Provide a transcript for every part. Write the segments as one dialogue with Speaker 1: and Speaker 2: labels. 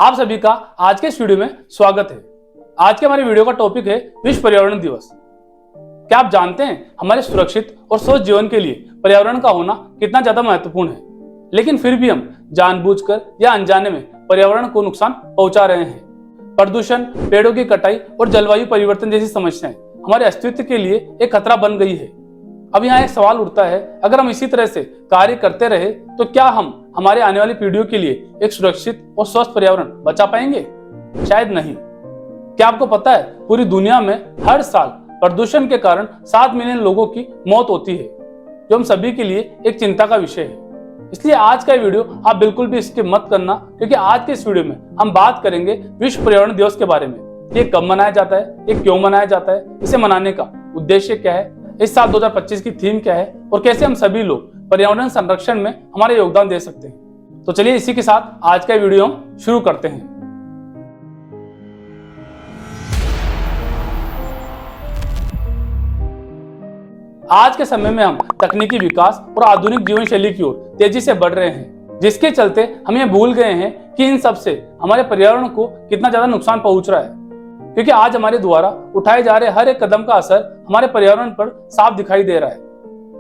Speaker 1: आप सभी का आज के इस वीडियो में स्वागत है। आज के हमारे वीडियो का टॉपिक है विश्व पर्यावरण दिवस। क्या आप जानते हैं हमारे सुरक्षित और स्वस्थ जीवन के लिए पर्यावरण का होना कितना ज्यादा महत्वपूर्ण है, लेकिन फिर भी हम जानबूझकर या अनजाने में पर्यावरण को नुकसान पहुंचा रहे हैं। प्रदूषण, पेड़ों की कटाई और जलवायु परिवर्तन जैसी समस्याएं हमारे अस्तित्व के लिए एक खतरा बन गई है। अब यहाँ एक सवाल उठता है, अगर हम इसी तरह से कार्य करते रहे तो क्या हम हमारे आने वाली पीढ़ियों के लिए एक सुरक्षित और स्वस्थ पर्यावरण बचा पाएंगे? शायद नहीं। क्या आपको पता है पूरी दुनिया में हर साल प्रदूषण के कारण 7 मिलियन लोगों की मौत होती है, जो हम सभी के लिए एक चिंता का विषय है। इसलिए आज का वीडियो आप बिल्कुल भी स्किप मत करना, क्योंकि आज के इस वीडियो में हम बात करेंगे विश्व पर्यावरण दिवस के बारे में। ये कब मनाया जाता है, ये क्यों मनाया जाता है, इसे मनाने का उद्देश्य क्या है, इस साल 2025 की थीम क्या है और कैसे हम सभी लोग पर्यावरण संरक्षण में हमारे योगदान दे सकते हैं। तो चलिए इसी के साथ आज का वीडियो हम शुरू करते हैं। आज के समय में हम तकनीकी विकास और आधुनिक जीवन शैली की ओर तेजी से बढ़ रहे हैं, जिसके चलते हम ये भूल गए हैं कि इन सब से हमारे पर्यावरण को कितना ज्यादा नुकसान पहुंच रहा है। क्योंकि आज हमारे द्वारा उठाए जा रहे हर एक कदम का असर हमारे पर्यावरण पर साफ दिखाई दे रहा है।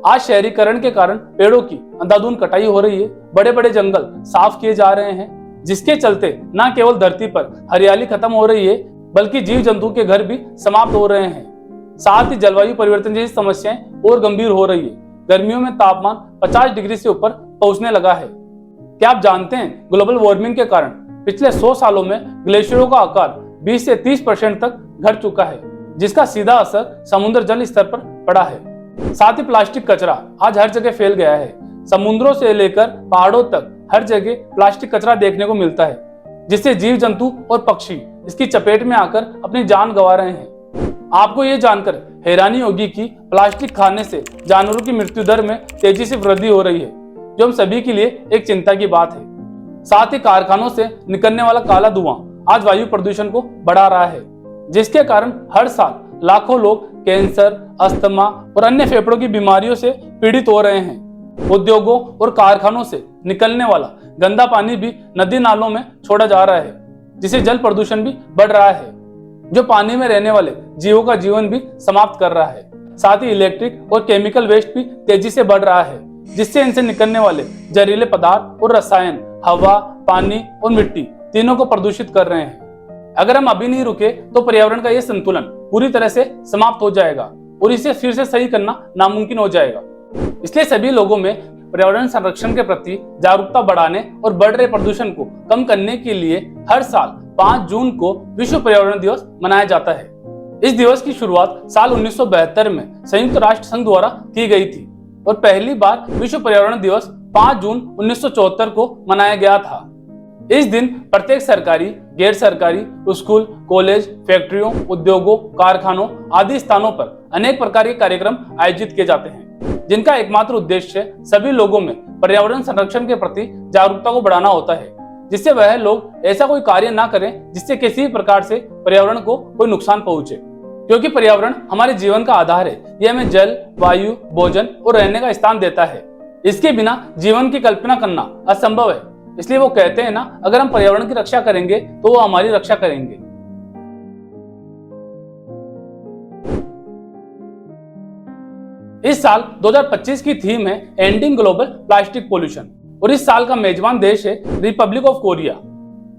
Speaker 1: आज शहरीकरण के कारण पेड़ों की अंधाधुंध कटाई हो रही है, बड़े बड़े जंगल साफ किए जा रहे हैं, जिसके चलते न केवल धरती पर हरियाली खत्म हो रही है, बल्कि जीव जंतु के घर भी समाप्त हो रहे हैं। साथ ही जलवायु परिवर्तन जैसी समस्याएं और गंभीर हो रही है। गर्मियों में तापमान 50 डिग्री से ऊपर पहुंचने लगा है। क्या आप जानते हैं ग्लोबल वार्मिंग के कारण पिछले 100 सालों में ग्लेशियरों का आकार 20 से 30% तक घट चुका है, जिसका सीधा असर समुद्र जल स्तर पर पड़ा है। साथ ही प्लास्टिक कचरा आज हर जगह फैल गया है। समुद्रों से लेकर पहाड़ों तक हर जगह प्लास्टिक कचरा देखने को मिलता है, जिससे जीव जंतु और पक्षी इसकी चपेट में आकर अपनी जान गंवा रहे हैं। आपको ये जानकर हैरानी होगी कि प्लास्टिक खाने से जानवरों की मृत्यु दर में तेजी से वृद्धि हो रही है, जो हम सभी के लिए एक चिंता की बात है। साथ ही कारखानों से निकलने वाला काला धुआं आज वायु प्रदूषण को बढ़ा रहा है, जिसके कारण हर साल लाखों लोग कैंसर, अस्थमा और अन्य फेफड़ों की बीमारियों से पीड़ित हो रहे हैं। उद्योगों और कारखानों से निकलने वाला गंदा पानी भी नदी नालों में छोड़ा जा रहा है, जिससे जल प्रदूषण भी बढ़ रहा है, जो पानी में रहने वाले जीवों का जीवन भी समाप्त कर रहा है। साथ ही इलेक्ट्रिक और केमिकल वेस्ट भी तेजी से बढ़ रहा है, जिससे इनसे निकलने वाले जहरीले पदार्थ और रसायन हवा, पानी और मिट्टी तीनों को प्रदूषित कर रहे हैं। अगर हम अभी नहीं रुके तो पर्यावरण का यह संतुलन पूरी तरह से समाप्त हो जाएगा और इसे फिर से सही करना नामुमकिन हो जाएगा। इसलिए सभी लोगों में पर्यावरण संरक्षण के प्रति जागरूकता बढ़ाने और बढ़ रहे प्रदूषण को कम करने के लिए हर साल 5 जून को विश्व पर्यावरण दिवस मनाया जाता है। इस दिवस की शुरुआत साल 1972 में संयुक्त राष्ट्र संघ द्वारा की गई थी और पहली बार विश्व पर्यावरण दिवस 5 जून 1974 को मनाया गया था। इस दिन प्रत्येक सरकारी, गैर सरकारी, स्कूल, कॉलेज, फैक्ट्रियों, उद्योगों, कारखानों आदि स्थानों पर अनेक प्रकार के कार्यक्रम आयोजित किए जाते हैं, जिनका एकमात्र उद्देश्य सभी लोगों में पर्यावरण संरक्षण के प्रति जागरूकता को बढ़ाना होता है, जिससे वह लोग ऐसा कोई कार्य ना करें जिससे किसी भी प्रकार से पर्यावरण को कोई नुकसान पहुंचे। क्योंकि पर्यावरण हमारे जीवन का आधार है। यह हमें जल, वायु, भोजन और रहने का स्थान देता है। इसके बिना जीवन की कल्पना करना असंभव है। इसलिए वो कहते हैं ना, अगर हम पर्यावरण की रक्षा करेंगे तो वो हमारी रक्षा करेंगे। इस साल 2025 की थीम है एंडिंग ग्लोबल प्लास्टिक पोल्यूशन और इस साल का मेजबान देश है रिपब्लिक ऑफ कोरिया।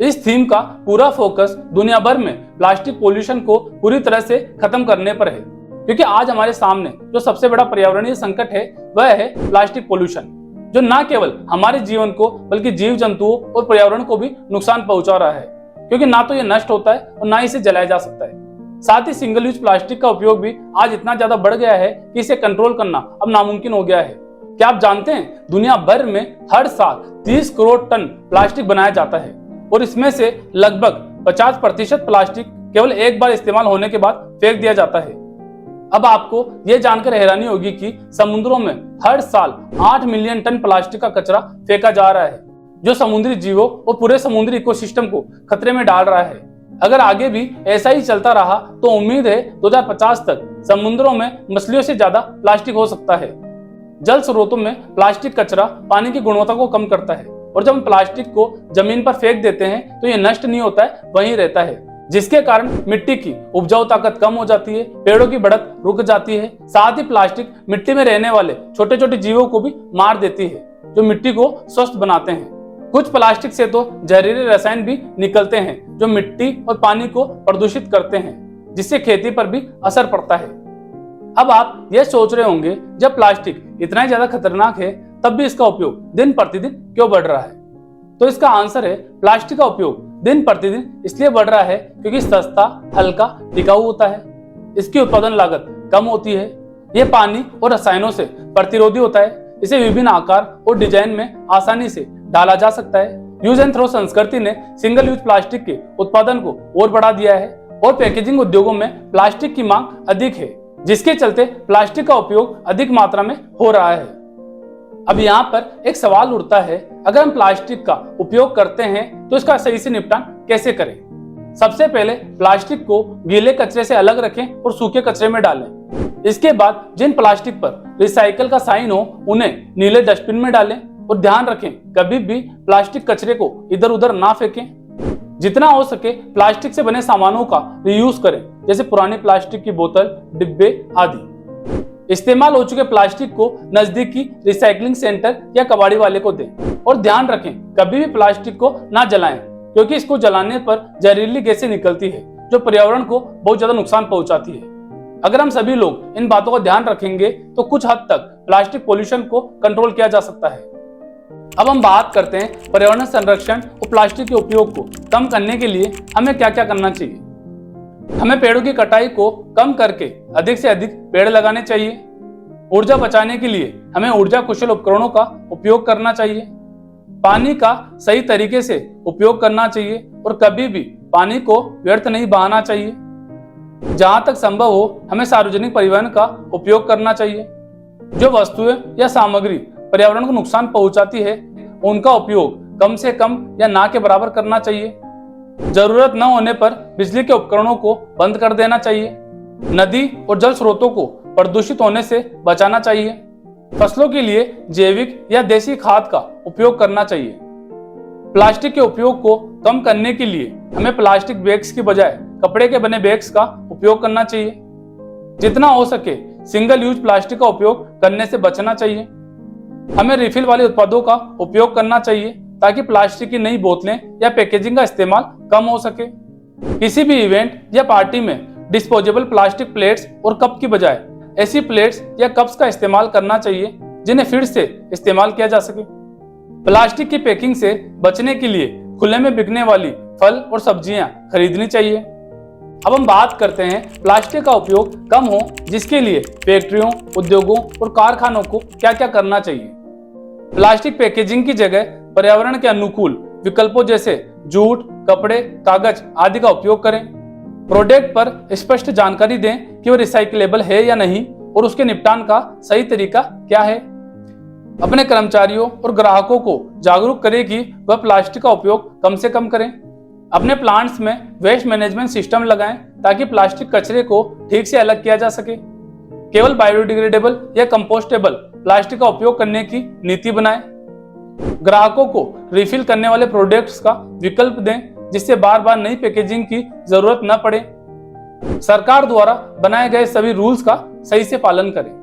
Speaker 1: इस थीम का पूरा फोकस दुनिया भर में प्लास्टिक पोल्यूशन को पूरी तरह से खत्म करने पर है, क्योंकि आज हमारे सामने जो सबसे बड़ा पर्यावरणीय संकट है वह है प्लास्टिक पोल्यूशन, जो न केवल हमारे जीवन को बल्कि जीव जंतुओं और पर्यावरण को भी नुकसान पहुंचा रहा है, क्योंकि ना तो ये नष्ट होता है और ना इसे जलाया जा सकता है। साथ ही सिंगल यूज प्लास्टिक का उपयोग भी आज इतना ज्यादा बढ़ गया है कि इसे कंट्रोल करना अब नामुमकिन हो गया है। क्या आप जानते हैं दुनिया भर में हर साल 30 करोड़ टन प्लास्टिक बनाया जाता है और इसमें से लगभग 50% प्लास्टिक केवल एक बार इस्तेमाल होने के बाद फेंक दिया जाता है। अब आपको यह जानकर हैरानी होगी कि समुद्रों में हर साल 8 मिलियन टन प्लास्टिक का कचरा फेंका जा रहा है, जो समुद्री जीवों और पूरे समुद्री इकोसिस्टम को खतरे में डाल रहा है। अगर आगे भी ऐसा ही चलता रहा तो उम्मीद है 2050 तक समुद्रों में मछलियों से ज्यादा प्लास्टिक हो सकता है। जल स्रोतों में प्लास्टिक कचरा पानी की गुणवत्ता को कम करता है, और जब हम प्लास्टिक को जमीन पर फेंक देते हैं तो ये नष्ट नहीं होता है, वहीं रहता है, जिसके कारण मिट्टी की उपजाऊ ताकत कम हो जाती है, पेड़ों की बढ़त रुक जाती है। साथ ही प्लास्टिक मिट्टी में रहने वाले छोटे छोटे जीवों को भी मार देती है, जो मिट्टी को स्वस्थ बनाते हैं। कुछ प्लास्टिक से तो जहरीले रसायन भी निकलते हैं, जो मिट्टी और पानी को प्रदूषित करते हैं, जिससे खेती पर भी असर पड़ता है। अब आप ये सोच रहे होंगे, जब प्लास्टिक इतना ही ज्यादा खतरनाक है तब भी इसका उपयोग दिन प्रतिदिन क्यों बढ़ रहा है? तो इसका आंसर है, प्लास्टिक का उपयोग दिन प्रतिदिन इसलिए बढ़ रहा है क्योंकि सस्ता, हल्का, टिकाऊ होता है, इसकी उत्पादन लागत कम होती है, यह पानी और रसायनों से प्रतिरोधी होता है, इसे विभिन्न आकार और डिजाइन में आसानी से डाला जा सकता है। यूज एंड थ्रो संस्कृति ने सिंगल यूज प्लास्टिक के उत्पादन को और बढ़ा दिया है और पैकेजिंग उद्योगों में प्लास्टिक की मांग अधिक है, जिसके चलते प्लास्टिक का उपयोग अधिक मात्रा में हो रहा है। अब यहाँ पर एक सवाल उठता है, अगर हम प्लास्टिक का उपयोग करते हैं तो इसका सही से निपटान कैसे करें? सबसे पहले प्लास्टिक को गीले कचरे से अलग रखें और सूखे कचरे में डालें। इसके बाद जिन प्लास्टिक पर रिसाइकल का साइन हो उन्हें नीले डस्टबिन में डालें और ध्यान रखें, कभी भी प्लास्टिक कचरे को इधर उधर ना फेंकें। जितना हो सके प्लास्टिक से बने सामानों का रीयूज करें, जैसे पुरानी प्लास्टिक की बोतल, डिब्बे आदि। इस्तेमाल हो चुके प्लास्टिक को नजदीकी रिसाइकलिंग सेंटर या कबाड़ी वाले को दें और ध्यान रखें, कभी भी प्लास्टिक को ना जलाएं, क्योंकि इसको जलाने पर जहरीली गैसें निकलती है, जो पर्यावरण को बहुत ज्यादा नुकसान पहुंचाती है। अगर हम सभी लोग इन बातों का ध्यान रखेंगे तो कुछ हद तक प्लास्टिक पोल्यूशन को कंट्रोल किया जा सकता है। अब हम बात करते हैं पर्यावरण संरक्षण और प्लास्टिक के उपयोग को कम करने के लिए हमें क्या क्या करना चाहिए। हमें पेड़ों की कटाई को कम करके अधिक से अधिक पेड़ लगाने चाहिए। ऊर्जा बचाने के लिए हमें ऊर्जा कुशल उपकरणों का उपयोग करना चाहिए। पानी का सही तरीके से उपयोग करना चाहिए और कभी भी पानी को व्यर्थ नहीं बहाना चाहिए। जहां तक संभव हो हमें सार्वजनिक परिवहन का उपयोग करना चाहिए। जो वस्तुएं या सामग्री पर्यावरण को नुकसान पहुंचाती है उनका उपयोग कम से कम या ना के बराबर करना चाहिए। जरूरत न होने पर बिजली के उपकरणों को बंद कर देना चाहिए। नदी और जल स्रोतों को प्रदूषित होने से बचाना चाहिए। फसलों के लिए जैविक या देसी खाद का उपयोग करना चाहिए। प्लास्टिक के उपयोग को कम करने के लिए हमें प्लास्टिक बैग्स की बजाय कपड़े के बने बैग्स का उपयोग करना चाहिए। जितना हो सके सिंगल यूज प्लास्टिक का उपयोग करने से बचना चाहिए। हमें रिफिल वाले उत्पादों का उपयोग करना चाहिए ताकि प्लास्टिक की नई बोतलें या पैकेजिंग का इस्तेमाल कम हो सके। किसी भी इवेंट या पार्टी में डिस्पोजेबल प्लास्टिक प्लेट्स और कप की बजाय ऐसी प्लेट्स या कप्स का इस्तेमाल करना चाहिए जिन्हें फिर से इस्तेमाल किया जा सके। प्लास्टिक की पैकिंग से बचने के लिए खुले में बिकने वाली फल और सब्जियां खरीदनी चाहिए। अब हम बात करते हैं प्लास्टिक का उपयोग कम हो, जिसके लिए फैक्ट्रियों, उद्योगों और कारखानों को क्या क्या करना चाहिए। प्लास्टिक पैकेजिंग की जगह पर्यावरण के अनुकूल विकल्पों जैसे जूट, कपड़े, कागज आदि का उपयोग करें। प्रोडक्ट पर स्पष्ट जानकारी दें कि वह रिसाइक्लेबल है या नहीं और उसके निपटान का सही तरीका क्या है। अपने कर्मचारियों और ग्राहकों को जागरूक करें कि वह प्लास्टिक का उपयोग कम से कम करें। अपने प्लांट्स में वेस्ट मैनेजमेंट सिस्टम लगाएं ताकि प्लास्टिक कचरे को ठीक से अलग किया जा सके। केवल बायोडिग्रेडेबल या कंपोस्टेबल प्लास्टिक का उपयोग करने की नीति बनाएं। ग्राहकों को रिफिल करने वाले प्रोडक्ट्स का विकल्प दें जिससे बार बार नई पैकेजिंग की जरूरत न पड़े। सरकार द्वारा बनाए गए सभी रूल्स का सही से पालन करें।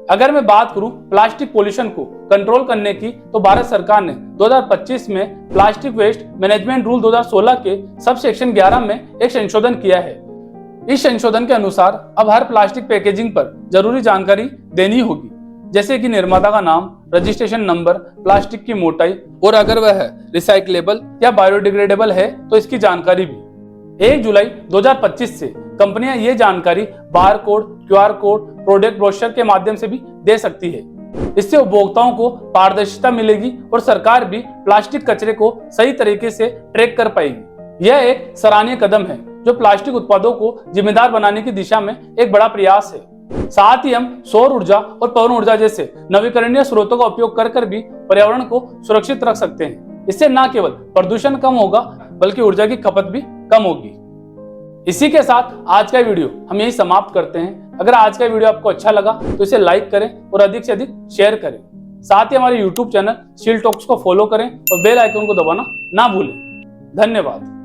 Speaker 1: अगर मैं बात करूं प्लास्टिक पोल्यूशन को कंट्रोल करने की, तो भारत सरकार ने 2025 में प्लास्टिक वेस्ट मैनेजमेंट रूल 2016 के सब सेक्शन 11 में एक संशोधन किया है। इस संशोधन के अनुसार अब हर प्लास्टिक पैकेजिंग पर जरूरी जानकारी देनी होगी, जैसे कि निर्माता का नाम, रजिस्ट्रेशन नंबर, प्लास्टिक की मोटाई और अगर वह रिसाइक्लेबल या बायोडिग्रेडेबल है तो इसकी जानकारी भी। 1 जुलाई 2025 से कंपनियां ये जानकारी bar code, QR code, product brochure के माध्यम से भी दे सकती है। इससे उपभोक्ताओं को पारदर्शिता मिलेगी और सरकार भी प्लास्टिक कचरे को सही तरीके से ट्रैक कर पाएगी। यह एक सराहनीय कदम है जो प्लास्टिक उत्पादों को जिम्मेदार बनाने की दिशा में एक बड़ा प्रयास है। साथ ही हम सौर ऊर्जा और पवन ऊर्जा जैसे नवीकरणीय स्रोतों का उपयोग कर भी पर्यावरण को सुरक्षित रख सकते हैं। इससे न केवल प्रदूषण कम होगा बल्कि ऊर्जा की खपत भी कम होगी। इसी के साथ आज का वीडियो हम यही समाप्त करते हैं। अगर आज का वीडियो आपको अच्छा लगा तो इसे लाइक करें और अधिक से अधिक शेयर करें। साथ ही हमारे YouTube चैनल शील टॉक्स को फॉलो करें और बेल आइकन को दबाना ना भूलें। धन्यवाद।